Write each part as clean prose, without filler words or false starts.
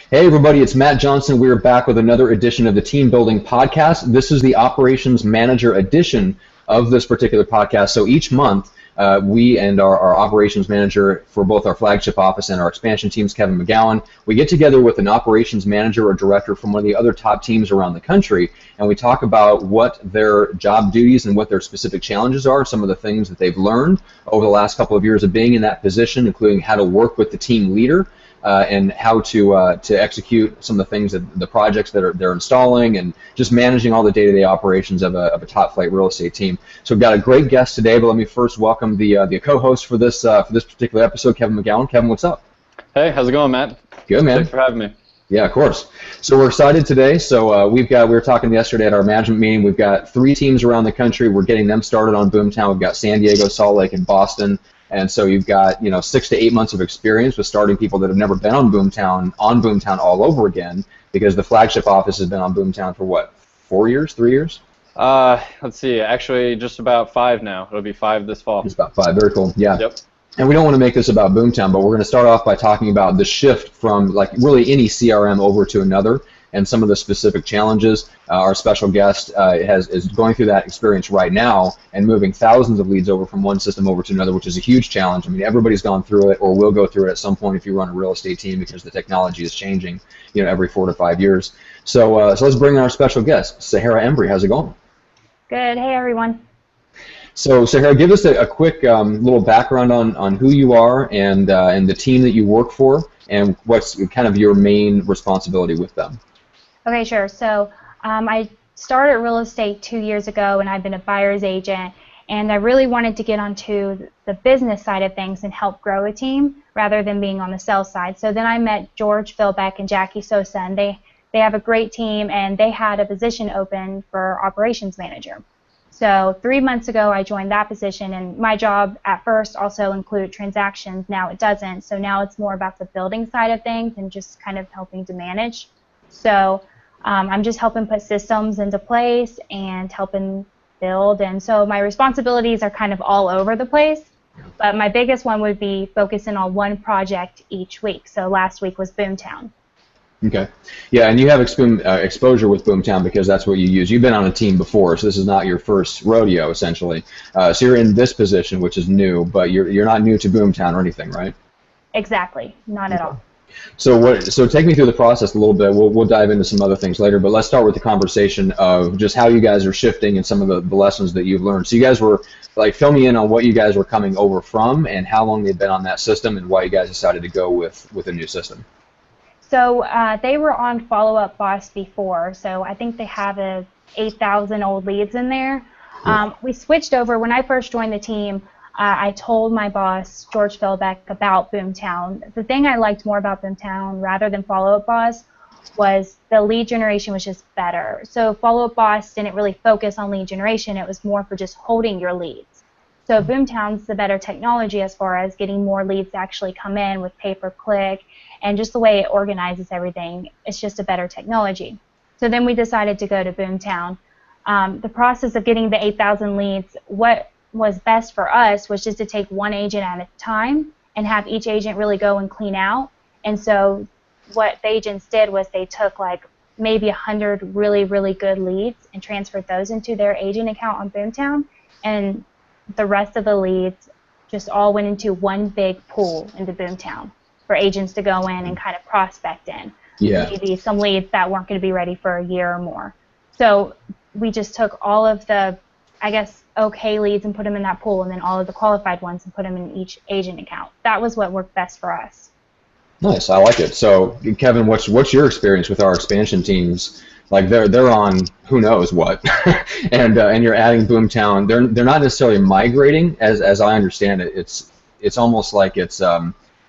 Hey everybody, it's Matt Johnson. We're back with another edition of the Team Building Podcast. This is the Operations Manager edition of this particular podcast. So each month, we and our Operations Manager for both our flagship office and our expansion teams, Kevin McGowan, we get together with an Operations Manager or Director from one of the other top teams around the country, and we talk about what their job duties and what their specific challenges are, some of the things that they've learned over the last couple of years of being in that position, including how to work with the team leader, and how to execute some of the things, that the projects that they're installing, and just managing all the day-to-day operations of a top-flight real estate team. So we've got a great guest today, but let me first welcome the co-host for this particular episode, Kevin McGowan. Kevin, what's up? Hey, how's it going, Matt? Good, man. Thanks for having me. Yeah, of course. So we're excited today. So we were talking yesterday at our management meeting. We've got 3 teams around the country. We're getting them started on Boomtown. We've got San Diego, Salt Lake, and Boston. And so you've got 6 to 8 months of experience with starting people that have never been on Boomtown all over again, because the flagship office has been on Boomtown for what, 4 years, 3 years? Let's see. Actually, just about 5 now. It'll be 5 this fall. Just about 5. Very cool. Yeah. Yep. And we don't want to make this about Boomtown, but we're going to start off by talking about the shift from like really any CRM over to another, and some of the specific challenges. Our special guest is going through that experience right now and moving thousands of leads over from one system over to another, which is a huge challenge. I mean, everybody's gone through it or will go through it at some point if you run a real estate team, because the technology is changing, every 4 to 5 years. So let's bring in our special guest, Sahara Embry. How's it going? Good. Hey, everyone. So, Sahara, give us a quick little background on who you are and the team that you work for, and what's kind of your main responsibility with them. Okay, sure. So I started real estate 2 years ago, and I've been a buyer's agent, and I really wanted to get onto the business side of things and help grow a team rather than being on the sales side. So then I met George Philbeck and Jackie Sosa, and they have a great team, and they had a position open for operations manager. So 3 months ago, I joined that position, and my job at first also included transactions. Now it doesn't. So now it's more about the building side of things and just kind of helping to manage. So I'm just helping put systems into place and helping build. And so my responsibilities are kind of all over the place. But my biggest one would be focusing on one project each week. So last week was Boomtown. Okay. Yeah, and you have exposure with Boomtown because that's what you use. You've been on a team before, so this is not your first rodeo, essentially. So you're in this position, which is new, but you're not new to Boomtown or anything, right? Exactly. Not at all. So take me through the process a little bit. We'll dive into some other things later, but let's start with the conversation of just how you guys are shifting and some of the lessons that you've learned. So you guys were, fill me in on what you guys were coming over from and how long they've been on that system and why you guys decided to go with a new system. So they were on Follow-Up Boss before, so I think they have 8,000 old leads in there. We switched over. When I first joined the team, I told my boss, George Philbeck, about Boomtown. The thing I liked more about Boomtown rather than Follow-Up Boss was the lead generation was just better. So Follow-Up Boss didn't really focus on lead generation. It was more for just holding your leads. So Boomtown's the better technology as far as getting more leads to actually come in with pay-per-click, and just the way it organizes everything. It's just a better technology. So then we decided to go to Boomtown. The process of getting the 8,000 leads, what was best for us was just to take one agent at a time and have each agent really go and clean out. And so what the agents did was they took like maybe 100 really, really good leads and transferred those into their agent account on Boomtown, and the rest of the leads just all went into one big pool into Boomtown for agents to go in and kind of prospect in. Yeah. Maybe some leads that weren't going to be ready for a year or more. So we just took all of the, I guess, okay leads and put them in that pool, and then all of the qualified ones and put them in each agent account. That was what worked best for us. Nice, I like it. So, Kevin, what's your experience with our expansion teams? Like they're on who knows what, and you're adding Boomtown. They're not necessarily migrating, as I understand it. It's almost like it's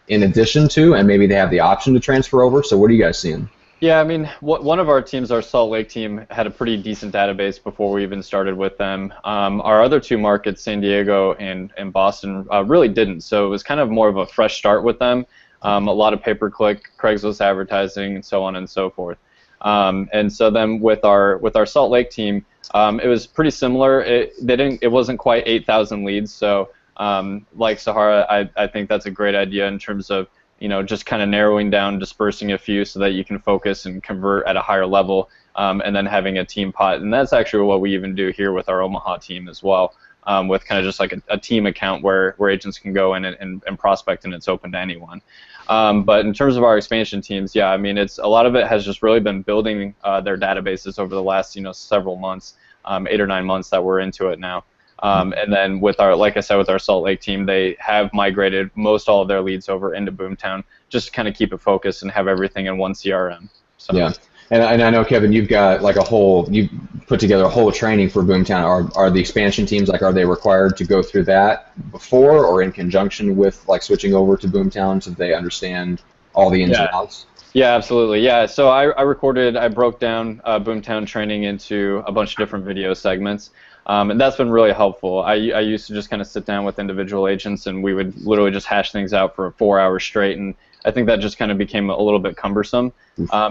in addition to, and maybe they have the option to transfer over. So, what are you guys seeing? Yeah, I mean, one of our teams, our Salt Lake team, had a pretty decent database before we even started with them. Our other 2 markets, San Diego and Boston, really didn't. So it was kind of more of a fresh start with them. A lot of pay-per-click, Craigslist advertising, and so on and so forth. And so then with our Salt Lake team, it was pretty similar. It wasn't quite 8,000 leads. So like Sahara, I think that's a great idea in terms of just kind of narrowing down, dispersing a few so that you can focus and convert at a higher level, and then having a team pot. And that's actually what we even do here with our Omaha team as well, with kind of just like a team account where agents can go in and prospect, and it's open to anyone. But in terms of our expansion teams, yeah, I mean, a lot of it has just really been building their databases over the last, several months, 8 or 9 months that we're into it now. And then with like I said, with our Salt Lake team, they have migrated most all of their leads over into Boomtown, just to kind of keep it focused and have everything in one CRM. So. Yeah. And I know, Kevin, you've got like you put together a whole training for Boomtown. Are the expansion teams, like, are they required to go through that before or in conjunction with like switching over to Boomtown so they understand all the ins and outs? Yeah, absolutely. Yeah, so I broke down Boomtown training into a bunch of different video segments. And that's been really helpful. I used to just kind of sit down with individual agents, and we would literally just hash things out for 4 hours straight, and I think that just kind of became a little bit cumbersome.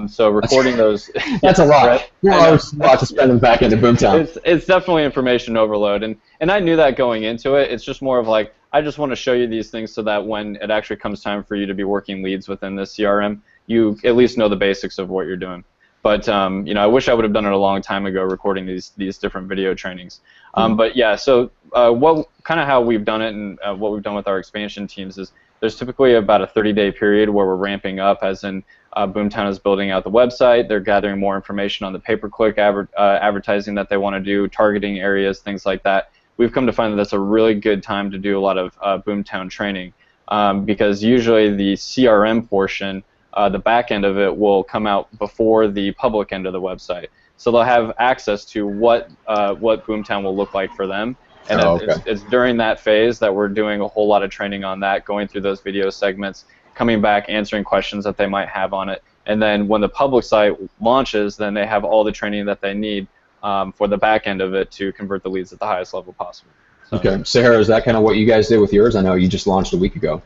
So recording those... That's a lot. 4 hours a lot to spend them back into Boomtown. It's definitely information overload, and I knew that going into it. It's just more of like, I just want to show you these things so that when it actually comes time for you to be working leads within this CRM, you at least know the basics of what you're doing. But I wish I would have done it a long time ago, recording these different video trainings. But yeah, so how we've done it, and what we've done with our expansion teams is there's typically about a 30-day period where we're ramping up, as in Boomtown is building out the website, they're gathering more information on the pay-per-click advertising that they want to do, targeting areas, things like that. We've come to find that that's a really good time to do a lot of Boomtown training, because usually the CRM portion, the back end of it, will come out before the public end of the website. So they'll have access to what Boomtown will look like for them. And it's during that phase that we're doing a whole lot of training on that, going through those video segments, coming back, answering questions that they might have on it. And then when the public site launches, then they have all the training that they need for the back end of it to convert the leads at the highest level possible. So. Okay. Sahara, is that kind of what you guys did with yours? I know you just launched a week ago.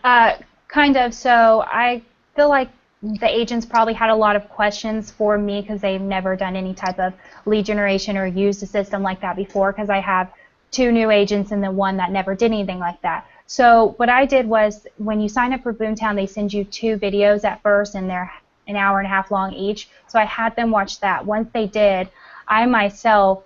Kind of. So I feel like the agents probably had a lot of questions for me because they've never done any type of lead generation or used a system like that before, because I have 2 new agents and then 1 that never did anything like that. So what I did was, when you sign up for Boomtown, they send you 2 videos at first, and they're an hour and a half long each. So I had them watch that. Once they did, I myself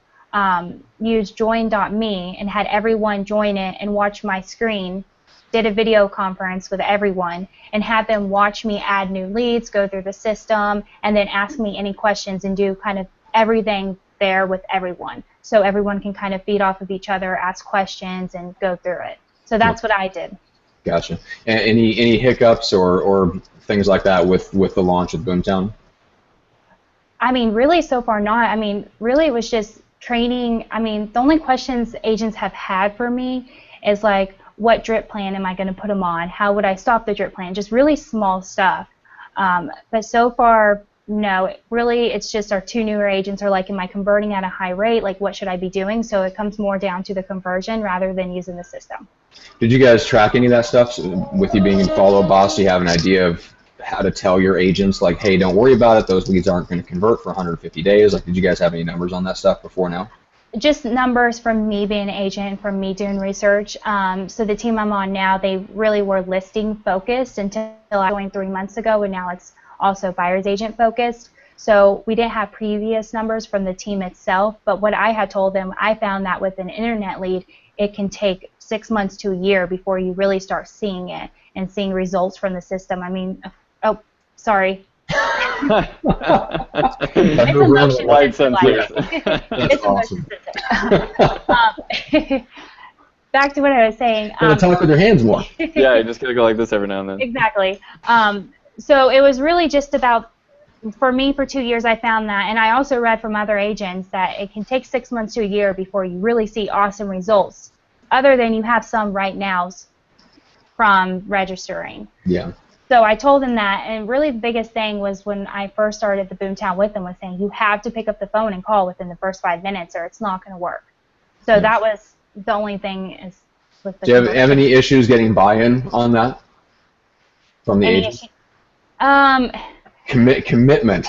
used join.me and had everyone join it and watch my screen, did a video conference with everyone, and had them watch me add new leads, go through the system, and then ask me any questions and do kind of everything there with everyone. So everyone can kind of feed off of each other, ask questions, and go through it. So that's what I did. Gotcha. And any hiccups or things like that with the launch of Boomtown? I mean, really, so far not. I mean, really, it was just training. I mean, the only questions agents have had for me is like, what drip plan am I going to put them on? How would I stop the drip plan? Just really small stuff. But so far, no. Really, it's just our 2 newer agents are like, am I converting at a high rate? Like, what should I be doing? So it comes more down to the conversion rather than using the system. Did you guys track any of that stuff? So with you being in Follow Boss, do you have an idea of how to tell your agents, like, hey, don't worry about it, those leads aren't going to convert for 150 days? Like, did you guys have any numbers on that stuff before now? Just numbers from me being an agent, from me doing research. So the team I'm on now, they really were listing focused until I joined 3 months ago, and now it's also buyer's agent focused. So we didn't have previous numbers from the team itself, but what I had told them, I found that with an internet lead, it can take 6 months to a year before you really start seeing it and seeing results from the system. I mean, oh, sorry. It's emotion awesome. Back to what I was saying. Gotta talk with your hands more. Yeah, you just gotta go like this every now and then. Exactly. So it was really just about, for me, for 2 years, I found that, and I also read from other agents that it can take 6 months to a year before you really see awesome results, other than you have some right nows from registering. Yeah. So I told them that, and really the biggest thing was when I first started the Boomtown with them was saying, you have to pick up the phone and call within the first 5 minutes or it's not going to work. So that was the only thing is with the... Do you have any issues getting buy-in on that from the agents? Commitment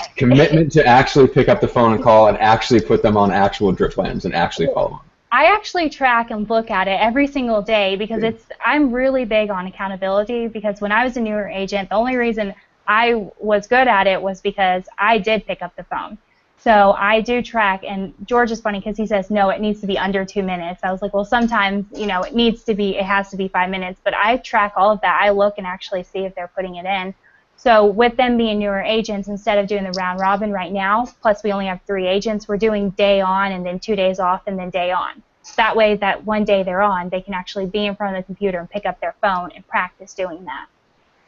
to actually pick up the phone and call and actually put them on actual drip plans and actually follow them. I actually track and look at it every single day because I'm really big on accountability, because when I was a newer agent, the only reason I was good at it was because I did pick up the phone. So I do track, and George is funny because he says, no, it needs to be under 2 minutes. I was like, well, sometimes, it has to be 5 minutes, but I track all of that. I look and actually see if they're putting it in. So with them being newer agents, instead of doing the round robin right now, plus we only have 3 agents, we're doing day on and then 2 days off and then day on. That way that one day they're on, they can actually be in front of the computer and pick up their phone and practice doing that.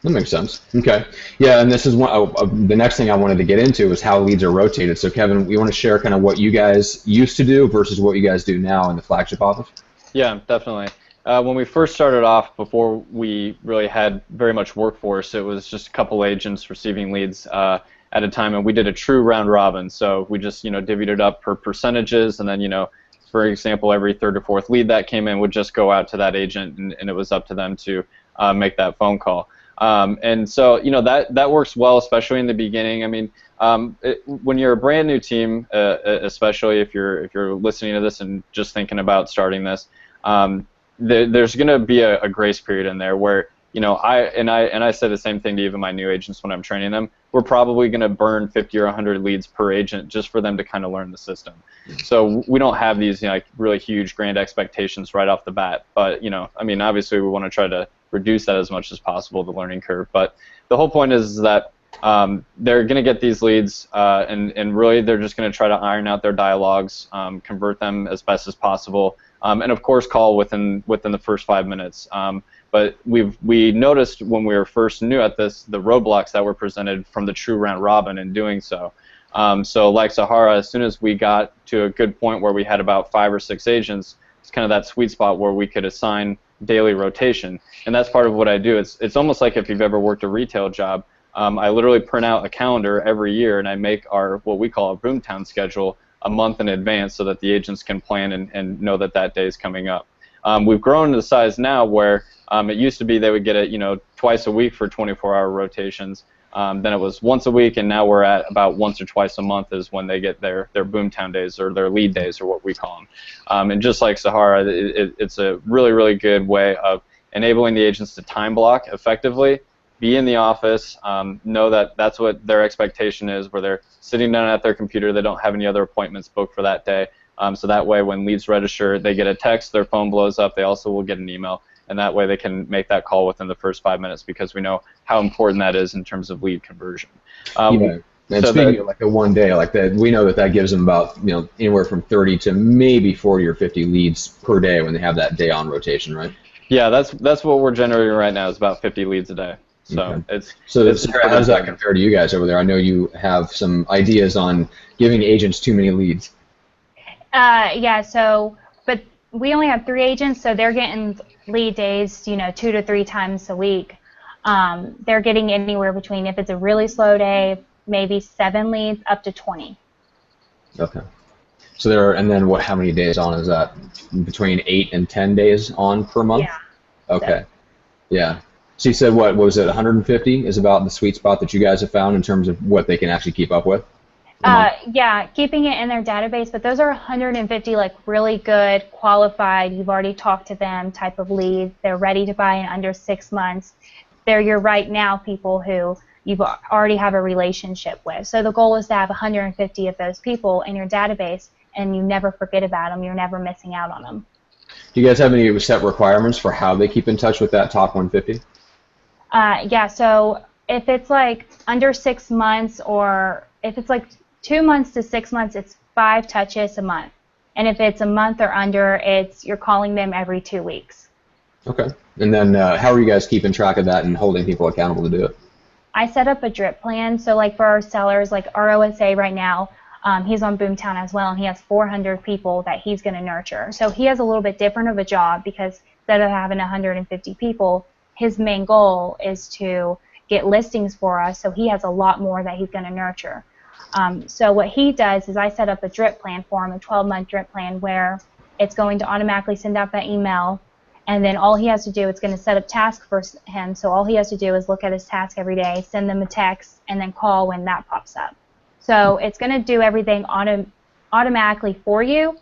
That makes sense. Okay. Yeah, and this is the next thing I wanted to get into is how leads are rotated. So Kevin, you want to share kind of what you guys used to do versus what you guys do now in the flagship office? Yeah, definitely. When we first started off, before we really had very much workforce, it was just a couple agents receiving leads at a time, and we did a true round robin. So we just divvied it up per percentages, and then for example, every third or fourth lead that came in would just go out to that agent, and it was up to them to make that phone call. And so that works well, especially in the beginning. I mean, when you're a brand new team, especially if you're listening to this and just thinking about starting this, there's going to be a grace period in there where I say the same thing to even my new agents when I'm training them. We're probably going to burn 50 or 100 leads per agent just for them to kind of learn the system. So we don't have these really huge grand expectations right off the bat. But I mean, obviously we want to try to reduce that as much as possible, the learning curve. But the whole point is that they're going to get these leads, and really they're just going to try to iron out their dialogues, convert them as best as possible, and of course call within the first 5 minutes. But we noticed when we were first new at this the roadblocks that were presented from the true round robin in doing so. So like Sahara, as soon as we got to a good point where we had about 5 or 6 agents, it's kind of that sweet spot where we could assign daily rotation, and that's part of what I do. It's almost like if you've ever worked a retail job. I literally print out a calendar every year, and I make our what we call a Boomtown schedule a month in advance so that the agents can plan and know that that day is coming up. We've grown to the size now where it used to be they would get it twice a week for 24-hour rotations. Then it was once a week, and now we're at about once or twice a month is when they get their Boomtown days or their lead days or what we call them. And just like Sahara, it's a really, really good way of enabling the agents to time block effectively, be in the office, know that that's what their expectation is, where they're sitting down at their computer, they don't have any other appointments booked for that day. So that way when leads register, they get a text, their phone blows up, they also will get an email, and that way they can make that call within the first 5 minutes because we know how important that is in terms of lead conversion. And so speaking of like a one day like that, we know that gives them about anywhere from 30 to maybe 40 or 50 leads per day when they have that day on rotation, right? Yeah, that's what we're generating right now is about 50 leads a day. So okay. It's Sarah, how does that compare to you guys over there? I know you have some ideas on giving agents too many leads. Yeah. But we only have 3 agents, so they're getting lead days, 2 to 3 times a week. They're getting anywhere between, if it's a really slow day, maybe 7 leads up to 20. Okay. So and then how many days on is that? Between 8 and 10 days on per month? Yeah. Okay. Yeah. So you said what was it? 150 is about the sweet spot that you guys have found in terms of what they can actually keep up with? Yeah, keeping it in their database, but those are 150 really good, qualified, you've already talked to them type of leads. They're ready to buy in under 6 months. They're your right now people who you already have a relationship with. So the goal is to have 150 of those people in your database, and you never forget about them. You're never missing out on them. Do you guys have any set requirements for how they keep in touch with that top 150? Yeah, so if it's under 6 months, or if it's 2 months to 6 months, it's 5 touches a month. And if it's a month or under, you're calling them every 2 weeks. Okay. And then how are you guys keeping track of that and holding people accountable to do it? I set up a drip plan. So for our sellers, our OSA right now, he's on Boomtown as well, and he has 400 people that he's going to nurture. So he has a little bit different of a job because instead of having 150 people, his main goal is to get listings for us, so he has a lot more that he's going to nurture. So what he does is I set up a drip plan for him, a 12-month drip plan, where it's going to automatically send out that email, and then all he has to do, it's going to set up tasks for him, so all he has to do is look at his task every day, send them a text, and then call when that pops up. So it's going to do everything automatically for you,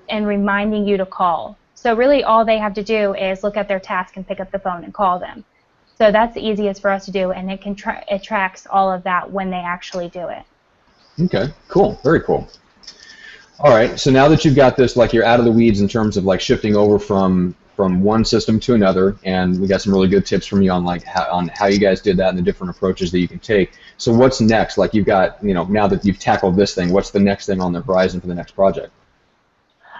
and reminding you to call. So really all they have to do is look at their task and pick up the phone and call them. So that's the easiest for us to do, and it tracks all of that when they actually do it. Okay, cool, very cool. All right, so now that you've got this, like you're out of the weeds in terms of like shifting over from one system to another, and we got some really good tips from you on like how you guys did that and the different approaches that you can take. So what's next? Like you've got, now that you've tackled this thing, what's the next thing on the horizon for the next project?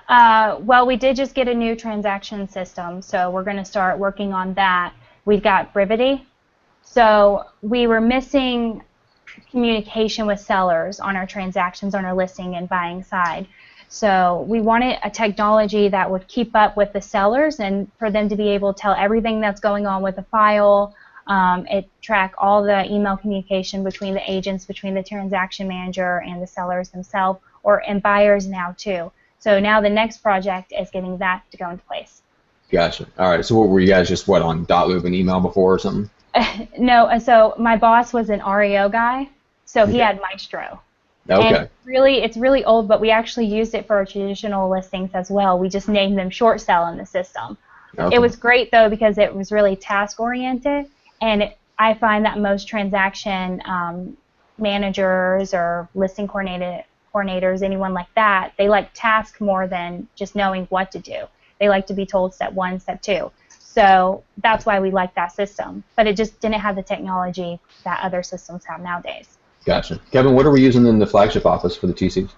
Well, we did just get a new transaction system, so we're going to start working on that. We've got Brevity. So we were missing communication with sellers on our transactions on our listing and buying side. So we wanted a technology that would keep up with the sellers and for them to be able to tell everything that's going on with the file. It track all the email communication between the agents, between the transaction manager and the sellers themselves, and buyers now too. So now the next project is getting that to go into place. Gotcha. All right. So what were you guys just on .loop and email before or something? No. So my boss was an REO guy, so he had Maestro. Okay. And it's really old, but we actually used it for our traditional listings as well. We just named them short sell in the system. Okay. It was great though because it was really task oriented, and I find that most transaction managers or listing coordinators, anyone like that, they like task more than just knowing what to do. They like to be told step 1, step 2. So that's why we like that system. But it just didn't have the technology that other systems have nowadays. Gotcha. Kevin, what are we using in the flagship office for the TCs?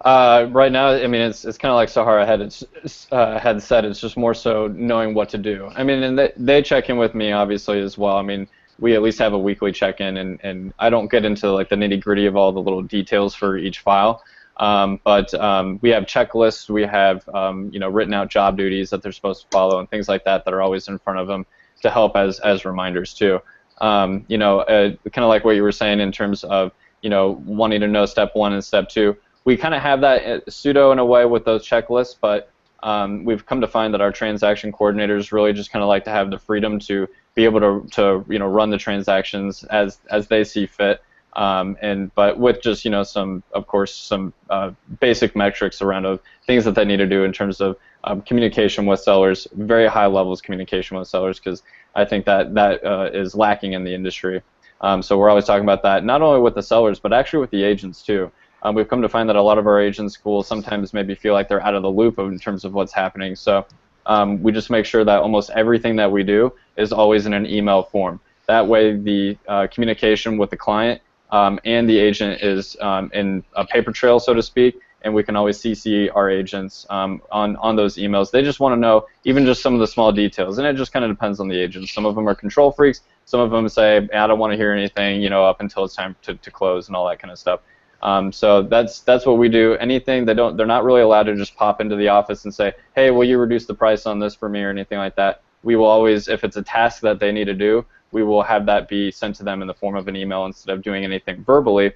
Right now, I mean, it's kind of like Sahara had said. It's just more so knowing what to do. I mean, and they check in with me obviously as well. I mean, we at least have a weekly check-in, and I don't get into like the nitty-gritty of all the little details for each file. But we have checklists. We have written out job duties that they're supposed to follow and things like that are always in front of them to help as reminders too. Kind of like what you were saying in terms of wanting to know step 1 and step 2. We kind of have that pseudo in a way with those checklists, but we've come to find that our transaction coordinators really just kind of like to have the freedom to be able to run the transactions as they see fit. But with just some basic metrics around things that they need to do in terms of communication with sellers, very high levels of communication with sellers, because I think that is lacking in the industry. So we're always talking about that, not only with the sellers but actually with the agents too. We've come to find that a lot of our agents will sometimes maybe feel like they're out of the loop in terms of what's happening. So we just make sure that almost everything that we do is always in an email form. That way the communication with the client and the agent is in a paper trail, so to speak, and we can always CC our agents on those emails. They just want to know even just some of the small details, and it just kind of depends on the agent. Some of them are control freaks. Some of them say, I don't want to hear anything, up until it's time to close and all that kind of stuff. So that's what we do. Anything they're not really allowed to just pop into the office and say, hey, will you reduce the price on this for me or anything like that. We will always, if it's a task that they need to do, we will have that be sent to them in the form of an email instead of doing anything verbally,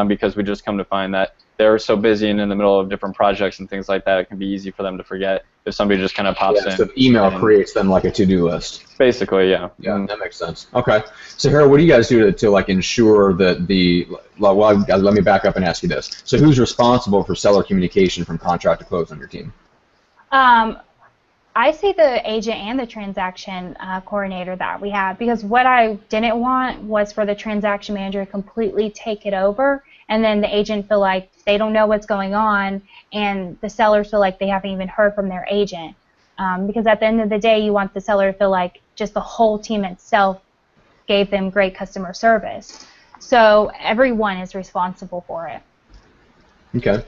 because we just come to find that they're so busy and in the middle of different projects and things like that, it can be easy for them to forget if somebody just kind of pops in. So email creates them like a to-do list. Basically, yeah. Yeah, that makes sense. Okay. So, Sahara, what do you guys do to like ensure that let me back up and ask you this. So who's responsible for seller communication from contract to close on your team? I say the agent and the transaction coordinator that we have, because what I didn't want was for the transaction manager to completely take it over, and then the agent feel like they don't know what's going on, and the sellers feel like they haven't even heard from their agent. Because at the end of the day, you want the seller to feel like just the whole team itself gave them great customer service. So everyone is responsible for it. Okay.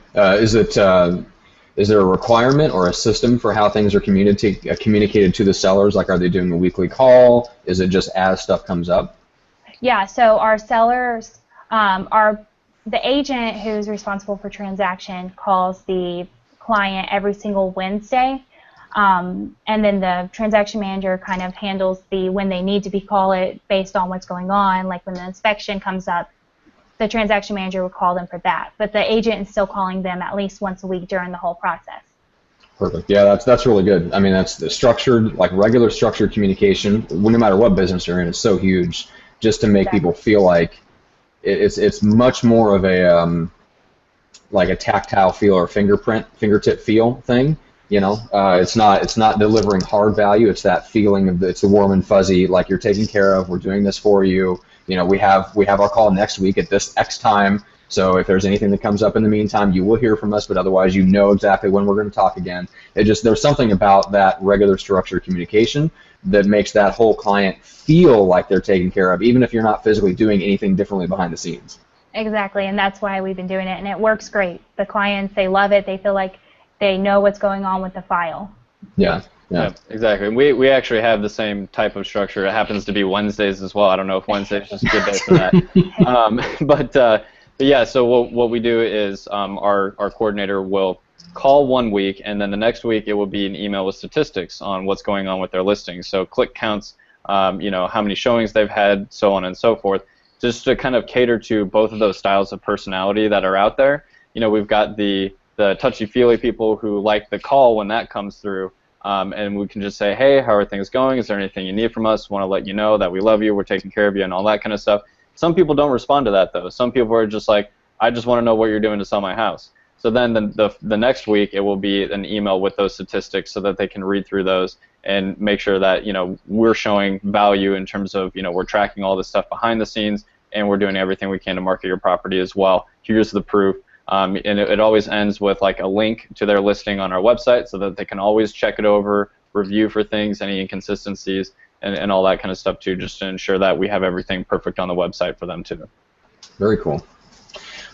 Is there a requirement or a system for how things are communicated to the sellers? Like, are they doing a weekly call? Is it just as stuff comes up? Yeah, so our sellers, the agent who's responsible for transaction calls the client every single Wednesday, and then the transaction manager kind of handles when they need to be called based on what's going on, like when the inspection comes up. The transaction manager would call them for that, but the agent is still calling them at least once a week during the whole process. Perfect. Yeah, that's really good. I mean, that's the structured, like regular structured communication. No matter what business you're in, it's so huge. Just to make people feel like it's much more of a like a tactile feel or fingertip feel thing. It's not delivering hard value. It's that feeling of it's the warm and fuzzy, like you're taken care of. We're doing this for you. We have our call next week at this X time. So if there's anything that comes up in the meantime, you will hear from us. But otherwise, exactly when we're going to talk again. There's something about that regular structured communication that makes that whole client feel like they're taken care of, even if you're not physically doing anything differently behind the scenes. Exactly, and that's why we've been doing it, and it works great. The clients, they love it. They feel like they know what's going on with the file. Yeah, exactly. We actually have the same type of structure. It happens to be Wednesdays as well. I don't know if Wednesday's just a good day for that. But yeah, so what we do is our coordinator will call one week, and then the next week it will be an email with statistics on what's going on with their listings. So click counts, how many showings they've had, so on and so forth, just to kind of cater to both of those styles of personality that are out there. We've got the touchy-feely people who like the call when that comes through, and we can just say, hey, how are things going? Is there anything you need from us? Want to let you know that we love you, we're taking care of you, and all that kind of stuff. Some people don't respond to that, though. Some people are just like, I just want to know what you're doing to sell my house. So then the next week it will be an email with those statistics so that they can read through those and make sure that we're showing value in terms of we're tracking all this stuff behind the scenes, and we're doing everything we can to market your property as well. Here's the proof. And it always ends with like a link to their listing on our website so that they can always check it over, review for things, any inconsistencies, and all that kind of stuff too, just to ensure that we have everything perfect on the website for them too. Very cool.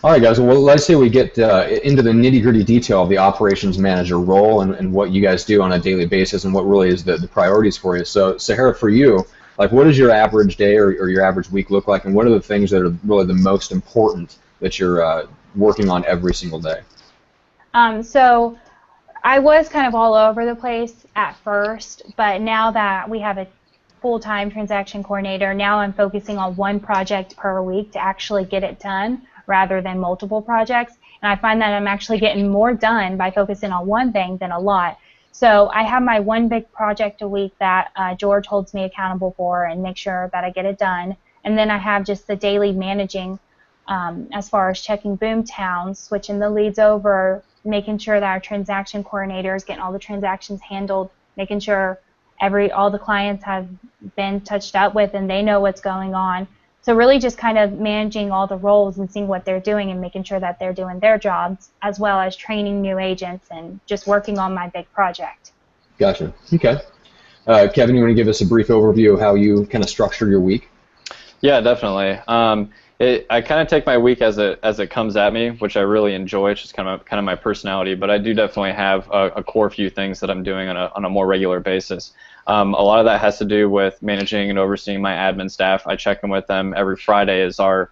All right, guys. Well, let's say we get into the nitty-gritty detail of the operations manager role and what you guys do on a daily basis and what really is the priorities for you. So, Sahara, for you, like, what does your average day or your average week look like, and what are the things that are really the most important that you're working on every single day? So I was kind of all over the place at first, but now that we have a full-time transaction coordinator, now I'm focusing on one project per week to actually get it done rather than multiple projects. And I find that I'm actually getting more done by focusing on one thing than a lot. So I have my one big project a week that George holds me accountable for and make sure that I get it done. And then I have just the daily managing as far as checking Boomtown, switching the leads over, making sure that our transaction coordinator is getting all the transactions handled, making sure all the clients have been touched up with and they know what's going on. So really just kind of managing all the roles and seeing what they're doing and making sure that they're doing their jobs, as well as training new agents and just working on my big project. Gotcha. Okay. Kevin, you want to give us a brief overview of how you kind of structure your week? Yeah, definitely. I kind of take my week as it comes at me, which I really enjoy. It's just kind of my personality. But I do definitely have a core few things that I'm doing on a more regular basis. A lot of that has to do with managing and overseeing my admin staff. I check in with them every Friday is our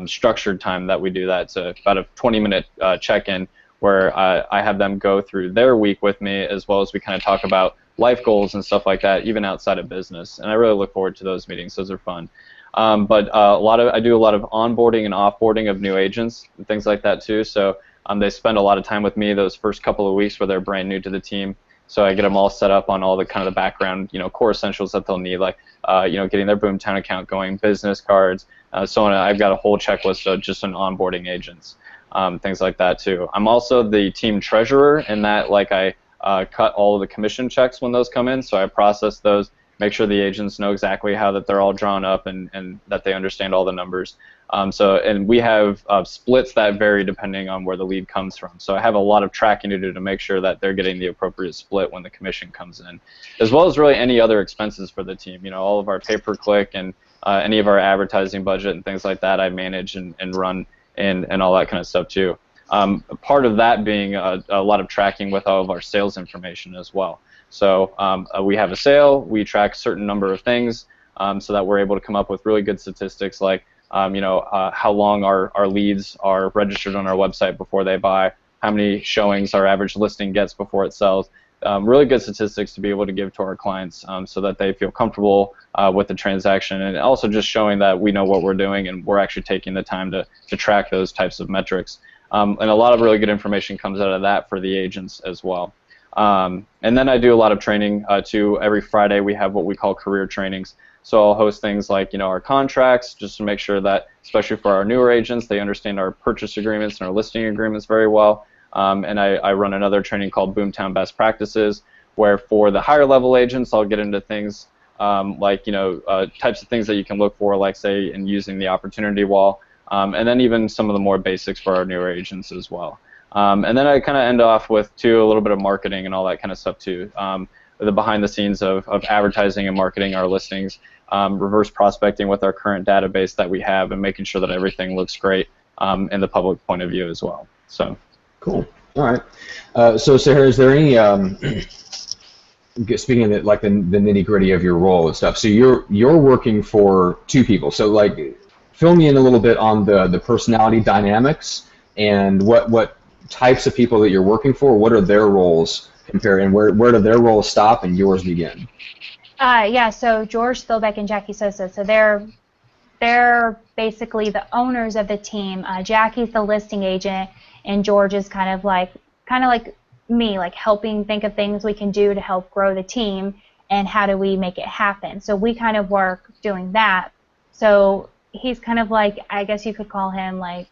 structured time that we do that. It's about a 20-minute check-in where I have them go through their week with me, as well as we kind of talk about life goals and stuff like that, even outside of business. And I really look forward to those meetings. Those are fun. But I do a lot of onboarding and offboarding of new agents and things like that too. So they spend a lot of time with me those first couple of weeks where they're brand new to the team. So I get them all set up on all the kind of the background, core essentials that they'll need, like getting their Boomtown account going, business cards, so on. I've got a whole checklist of just an onboarding agents, things like that too. I'm also the team treasurer in that, like, I cut all of the commission checks when those come in, so I process those. Make sure the agents know exactly how that they're all drawn up and that they understand all the numbers. And we have splits that vary depending on where the lead comes from. So I have a lot of tracking to do to make sure that they're getting the appropriate split when the commission comes in, as well as really any other expenses for the team. All of our pay-per-click and any of our advertising budget and things like that I manage and run and all that kind of stuff too. Part of that being a lot of tracking with all of our sales information as well. So we have a sale, we track a certain number of things so that we're able to come up with really good statistics like how long our leads are registered on our website before they buy, how many showings our average listing gets before it sells. Really good statistics to be able to give to our clients so that they feel comfortable with the transaction, and also just showing that we know what we're doing and we're actually taking the time to track those types of metrics. And a lot of really good information comes out of that for the agents as well. And then I do a lot of training too. Every Friday we have what we call career trainings. So I'll host things like, our contracts, just to make sure that, especially for our newer agents, they understand our purchase agreements and our listing agreements very well. And I run another training called Boomtown Best Practices, where for the higher level agents, I'll get into things like, types of things that you can look for, like, say, in using the opportunity wall, and then even some of the more basics for our newer agents as well. And then I kind of end off with, too, a little bit of marketing and all that kind of stuff, too. The behind the scenes of advertising and marketing our listings, reverse prospecting with our current database that we have, and making sure that everything looks great in the public point of view as well. So. Cool. All right. So Sahara, is there any, speaking of the nitty gritty of your role and stuff, so you're working for two people. So like, fill me in a little bit on the personality dynamics and what types of people that you're working for. What are their roles compared, and where do their roles stop and yours begin? Yeah, so George Philbeck and Jackie Sosa, so they're basically the owners of the team. Jackie's the listing agent, and George is kind of like me, like helping think of things we can do to help grow the team and how do we make it happen. So we kind of work doing that. So he's kind of like, I guess you could call him like,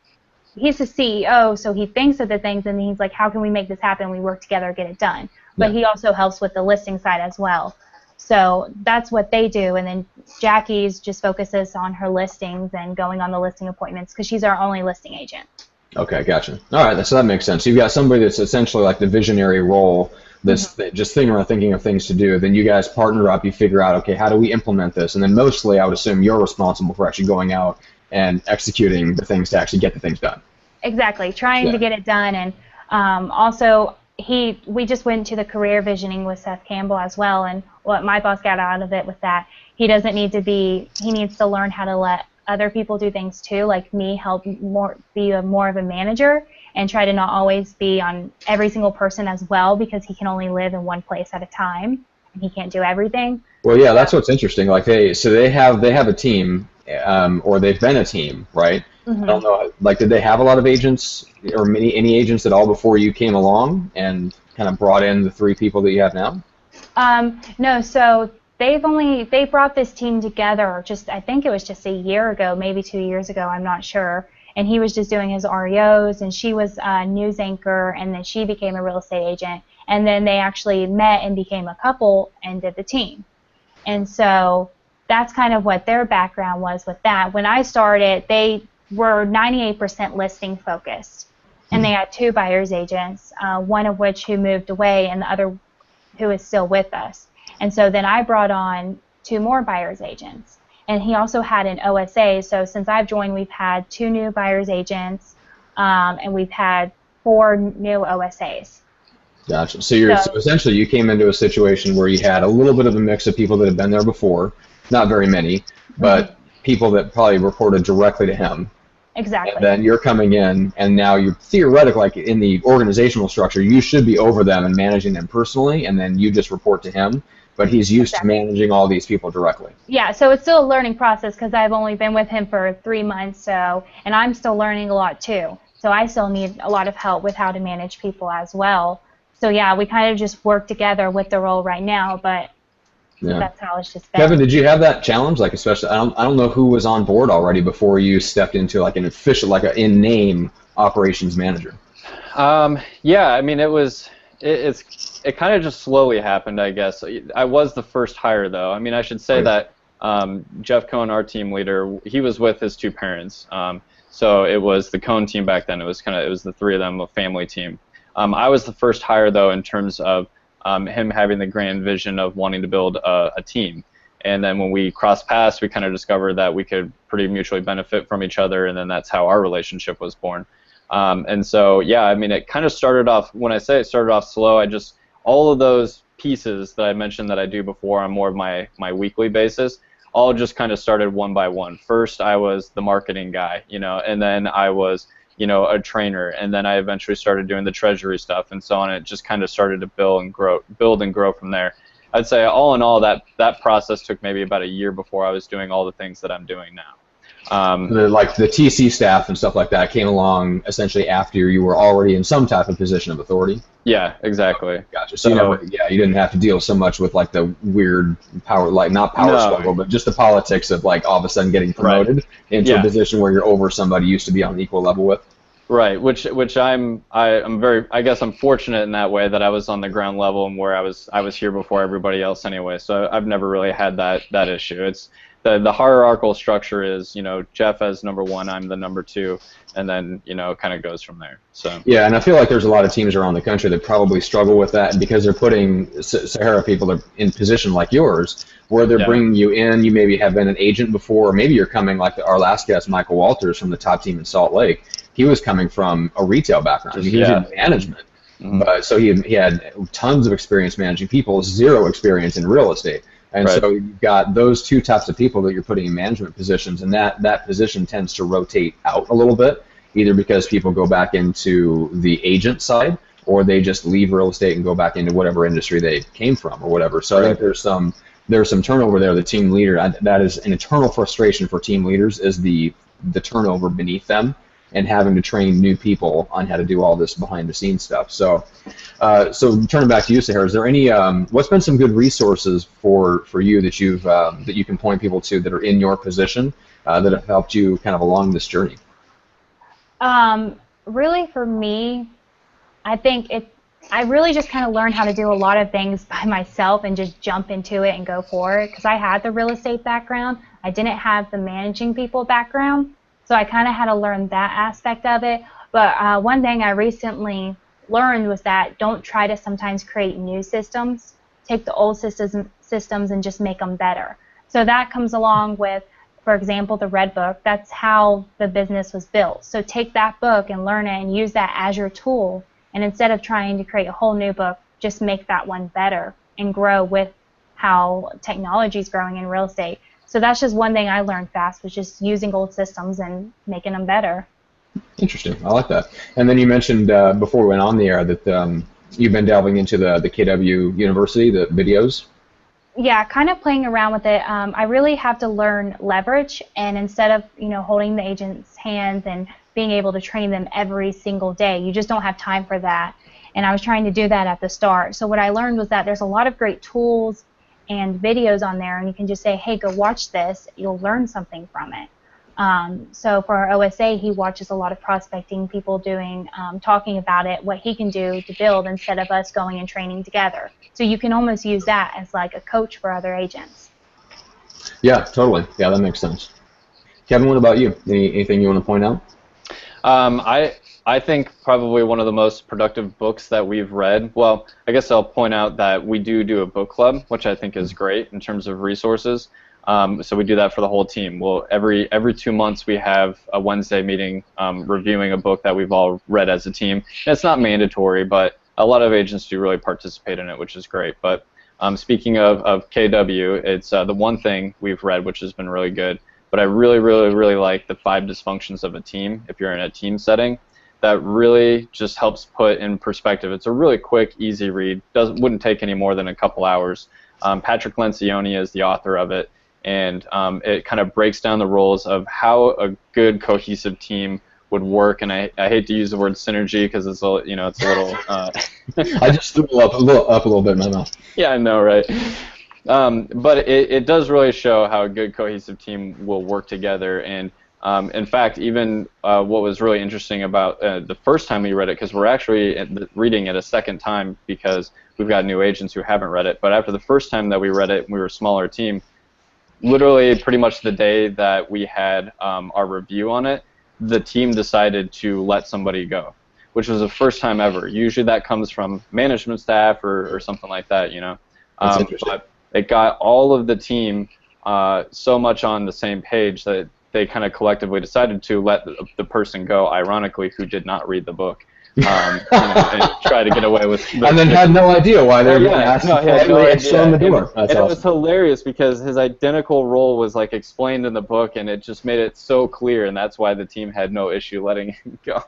he's the CEO, so he thinks of the things and he's like, how can we make this happen? We work together, get it done. But he also helps with the listing side as well. So that's what they do, and then Jackie's just focuses on her listings and going on the listing appointments because she's our only listing agent. Okay, gotcha. All right, so that makes sense. You've got somebody that's essentially like the visionary role, that's just thinking of things to do. Then you guys partner up, you figure out, okay, how do we implement this? And then mostly, I would assume you're responsible for actually going out and executing the things to actually get the things done. Exactly, trying to get it done, and also we just went to the career visioning with Seth Campbell as well, and what my boss got out of it with that, he needs to learn how to let other people do things too, like me, help be more of a manager and try to not always be on every single person as well, because he can only live in one place at a time and he can't do everything. Well, yeah, that's what's interesting. Like they have a team, or they've been a team, right? I don't know. Like, did they have a lot of agents or any agents at all before you came along and kind of brought in the three people that you have now? No. So they brought this team together I think it was just a year ago, maybe 2 years ago. I'm not sure. And he was just doing his REOs, and she was a news anchor, and then she became a real estate agent. And then they actually met and became a couple and did the team. And so that's kind of what their background was with that. When I started, they were 98% listing focused, and they had two buyer's agents, one of which who moved away and the other who is still with us. And so then I brought on two more buyer's agents, and he also had an OSA. So since I've joined, we've had two new buyer's agents, and we've had 4 new OSAs. Gotcha. So essentially you came into a situation where you had a little bit of a mix of people that had been there before, not very many, but people that probably reported directly to him. Exactly. And then you're coming in, and now you're theoretically, like in the organizational structure, you should be over them and managing them personally, and then you just report to him. But he's used to managing all these people directly. Yeah, so it's still a learning process because I've only been with him for 3 months, and I'm still learning a lot too. So I still need a lot of help with how to manage people as well. So yeah, we kind of just work together with the role right now, but that's how it's just been. Kevin, did you have that challenge? Like, especially, I don't know who was on board already before you stepped into like an official, like an in-name operations manager. Yeah, I mean, it kind of just slowly happened, I guess. I was the first hire, though. I mean, I should say that Jeff Cohn, our team leader, he was with his two parents. So it was the Cohn team back then. It was the three of them, a family team. I was the first hire, though, in terms of him having the grand vision of wanting to build a team. And then when we crossed paths, we kind of discovered that we could pretty mutually benefit from each other, and then that's how our relationship was born. And so, yeah, I mean, it kind of started off, when I say it started off slow, all of those pieces that I mentioned that I do before on more of my weekly basis, all just kind of started one by one. First, I was the marketing guy, and then I was, a trainer, and then I eventually started doing the treasury stuff and so on. It just kind of started to build and grow from there. I'd say all in all, that process took maybe about a year before I was doing all the things that I'm doing now. The TC staff and stuff like that came along essentially after you were already in some type of position of authority. Yeah, exactly. Gotcha. So you didn't have to deal so much with like the weird power, like not power struggle, but just the politics of like all of a sudden getting promoted into a position where you're over somebody you used to be on an equal level with. Right, which I'm very, I guess I'm fortunate in that way that I was on the ground level and where I was here before everybody else anyway. So I've never really had that issue. It's the hierarchical structure is, Jeff as number 1, I'm the number 2, and then it kind of goes from there. So yeah, and I feel like there's a lot of teams around the country that probably struggle with that, and because they're putting Sahara people in position like yours, where they're bringing you in. You maybe have been an agent before, or maybe you're coming like our last guest, Michael Walters from the top team in Salt Lake. He was coming from a retail background. He was in management, but so he had tons of experience managing people, 0 experience in real estate. And so you've got those 2 types of people that you're putting in management positions, and that position tends to rotate out a little bit, either because people go back into the agent side, or they just leave real estate and go back into whatever industry they came from or whatever. So I think there's some turnover there. The team leader, that is an eternal frustration for team leaders, is the turnover beneath them and having to train new people on how to do all this behind-the-scenes stuff. So turning back to you, Sahara, is there any what's been some good resources for you that you can point people to that are in your position that have helped you kind of along this journey? Really, for me, I think I really just kind of learned how to do a lot of things by myself and just jump into it and go for it, because I had the real estate background. I didn't have the managing people background. So I kind of had to learn that aspect of it. But one thing I recently learned was that don't try to sometimes create new systems. Take the old systems and just make them better. So that comes along with, for example, the Red Book. That's how the business was built. So take that book and learn it and use that as your tool. And instead of trying to create a whole new book, just make that one better and grow with how technology is growing in real estate. So that's just one thing I learned fast, was just using old systems and making them better. Interesting. I like that. And then you mentioned before we went on the air that you've been delving into the KW University, the videos. Yeah, kind of playing around with it. I really have to learn leverage, and instead of holding the agent's hands and being able to train them every single day, you just don't have time for that. And I was trying to do that at the start. So what I learned was that there's a lot of great tools and videos on there, and you can just say, hey, go watch this. You'll learn something from it. So for our OSA, he watches a lot of prospecting people doing, talking about it, what he can do to build, instead of us going and training together. So you can almost use that as like a coach for other agents. Yeah, totally. Yeah, that makes sense. Kevin, what about you? Anything you want to point out? I think probably one of the most productive books that we've read, well, I guess I'll point out that we do a book club, which I think is great in terms of resources. So we do that for the whole team. Well, every 2 months we have a Wednesday meeting reviewing a book that we've all read as a team. And it's not mandatory, but a lot of agents do really participate in it, which is great. But speaking of KW, it's the one thing we've read, which has been really good. But I really, really, really like the 5 dysfunctions of a team if you're in a team setting. That really just helps put in perspective. It's a really quick, easy read. Wouldn't take any more than a couple hours. Patrick Lencioni is the author of it, and it kind of breaks down the roles of how a good, cohesive team would work. And I hate to use the word synergy because it's a little. I just threw up a little bit in my mouth. Yeah, I know, right? But it does really show how a good, cohesive team will work together. And in fact, even what was really interesting about the first time we read it, because we're actually reading it a second time because we've got new agents who haven't read it, but after the first time that we read it, we were a smaller team, literally pretty much the day that we had our review on it, the team decided to let somebody go, which was the first time ever. Usually that comes from management staff or something like that, That's interesting. But it got all of the team so much on the same page that they kind of collectively decided to let the person go, ironically, who did not read the book, and try to get away with it. And then had no idea why they were being asked to show him the door. And it was hilarious because his identical role was like explained in the book, and it just made it so clear, and that's why the team had no issue letting him go.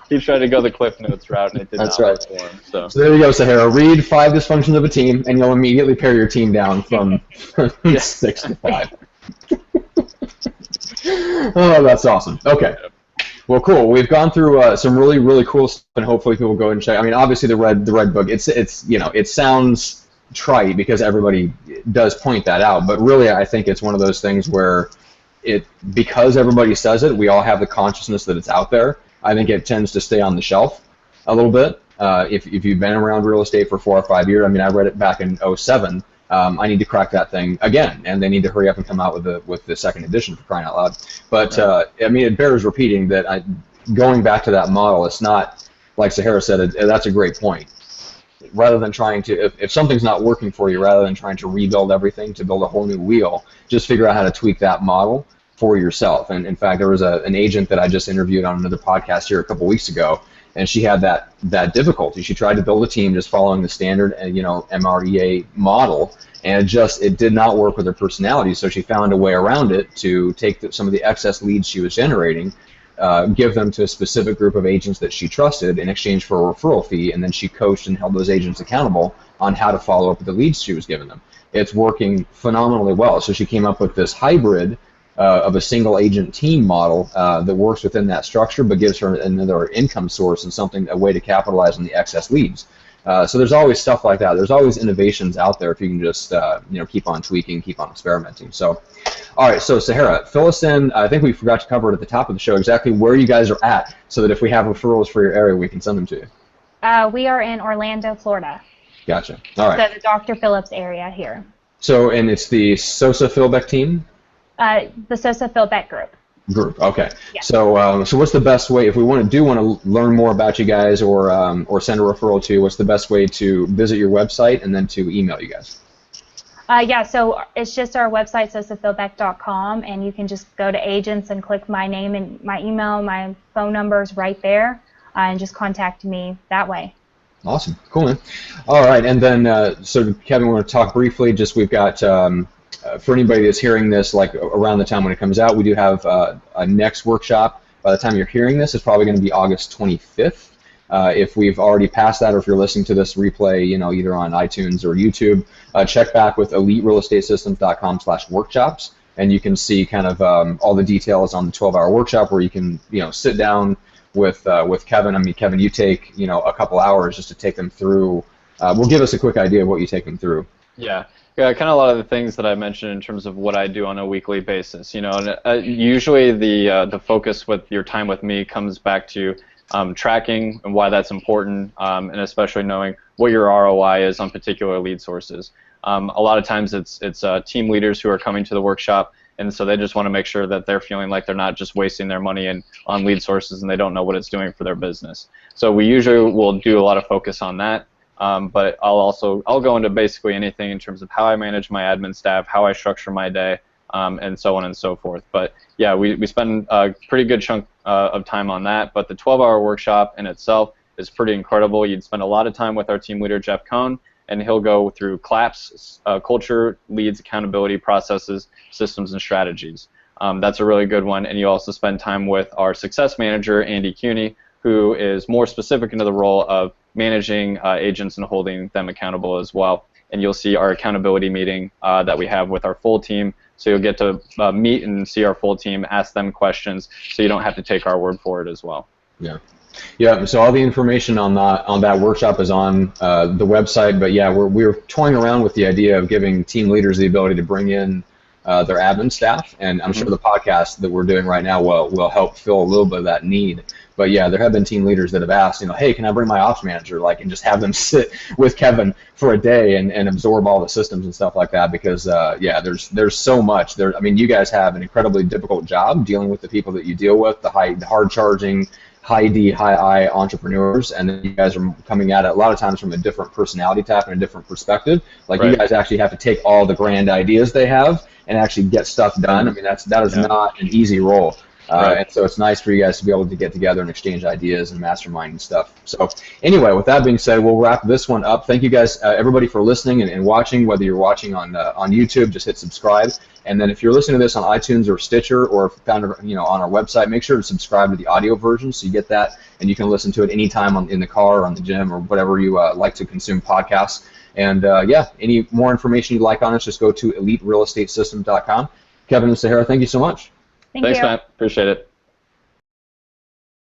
He tried to go the Cliff Notes route, and it did not work for him. So there you go, Sahara. Read 5 dysfunctions of a team, and you'll immediately pare your team down from 6 to 5. Oh, that's awesome. Okay. Well, cool. We've gone through some really, really cool stuff, and hopefully people go and check. I mean, obviously the red book. It's it sounds trite because everybody does point that out, but really I think it's one of those things where because everybody says it, we all have the consciousness that it's out there. I think it tends to stay on the shelf a little bit. If you've been around real estate for 4 or 5 years, I mean, I read it back in '07. I need to crack that thing again, and they need to hurry up and come out with the second edition, for crying out loud. But I mean, it bears repeating that going back to that model, it's not like Sahara said. That's a great point. Rather than trying to, if something's not working for you, rather than trying to rebuild everything to build a whole new wheel, just figure out how to tweak that model for yourself. And in fact, there was an agent that I just interviewed on another podcast here a couple weeks ago, and she had that difficulty. She tried to build a team just following the standard, MREA model, and it did not work with her personality. So she found a way around it to take some of the excess leads she was generating, give them to a specific group of agents that she trusted in exchange for a referral fee, and then she coached and held those agents accountable on how to follow up with the leads she was giving them. It's working phenomenally well. So she came up with this hybrid of a single agent team model that works within that structure, but gives her another income source and a way to capitalize on the excess leads. So there's always stuff like that. There's always innovations out there if you can just keep on tweaking, keep on experimenting. So, all right. So Sahara, fill us in. I think we forgot to cover it at the top of the show exactly where you guys are at, so that if we have referrals for your area, we can send them to you. We are in Orlando, Florida. Gotcha. All right. So the Dr. Phillips area here. So, and it's the Sosa Philbeck team? The Sosa Philbeck group. Okay. Yeah. So what's the best way if we want to learn more about you guys or send a referral to you? What's the best way to visit your website and then to email you guys? Yeah, so it's just our website, sosaphilbeck.com, and you can just go to agents and click my name and my email, my phone number is right there, and just contact me that way. Awesome. Cool, man. All right, and then so Kevin, we're going to talk briefly. We've got for anybody that's hearing this, like around the time when it comes out, we do have a next workshop. By the time you're hearing this, it's probably going to be August 25th. If we've already passed that, or if you're listening to this replay, either on iTunes or YouTube, check back with eliterealestatesystems.com/workshops, and you can see kind of all the details on the 12-hour workshop where you can sit down with Kevin. I mean, Kevin, you take a couple hours just to take them through. We'll give us a quick idea of what you take them through. Yeah, kind of a lot of the things that I mentioned in terms of what I do on a weekly basis. Usually the focus with your time with me comes back to tracking and why that's important, and especially knowing what your ROI is on particular lead sources. A lot of times it's team leaders who are coming to the workshop, and so they just want to make sure that they're feeling like they're not just wasting their money on lead sources and they don't know what it's doing for their business. So we usually will do a lot of focus on that. But I'll go into basically anything in terms of how I manage my admin staff, how I structure my day, and so on and so forth. But yeah, we spend a pretty good chunk of time on that. But the 12-hour workshop in itself is pretty incredible. You'd spend a lot of time with our team leader, Jeff Cohn, and he'll go through CLAPS, culture, leads, accountability, processes, systems, and strategies. That's a really good one. And you also spend time with our success manager, Andy Cuny, who is more specific into the role of managing agents and holding them accountable as well. And you'll see our accountability meeting that we have with our full team. So you'll get to meet and see our full team, ask them questions, so you don't have to take our word for it as well. Yeah. Yeah, so all the information on that workshop is on the website, but yeah, we're toying around with the idea of giving team leaders the ability to bring in their admin staff, and I'm sure the podcast that we're doing right now will help fill a little bit of that need. But yeah, there have been team leaders that have asked, hey, can I bring my ops manager, and just have them sit with Kevin for a day and absorb all the systems and stuff like that, because yeah, there's so much there. I mean, you guys have an incredibly difficult job dealing with the people that you deal with, the hard charging, high D, high I entrepreneurs, and then you guys are coming at it a lot of times from a different personality type and a different perspective. Right. You guys actually have to take all the grand ideas they have and actually get stuff done. I mean, that is not an easy role. Right. And so it's nice for you guys to be able to get together and exchange ideas and mastermind and stuff. So anyway, with that being said, we'll wrap this one up. Thank you guys, everybody, for listening and watching. Whether you're watching on YouTube, just hit subscribe. And then if you're listening to this on iTunes or Stitcher or found it, on our website, make sure to subscribe to the audio version so you get that, and you can listen to it anytime in the car or on the gym or whatever you like to consume podcasts. And yeah, any more information you'd like on us, just go to eliterealestatesystems.com. Kevin and Sahara, thank you so much. Thank Thanks, you. Matt. Appreciate it.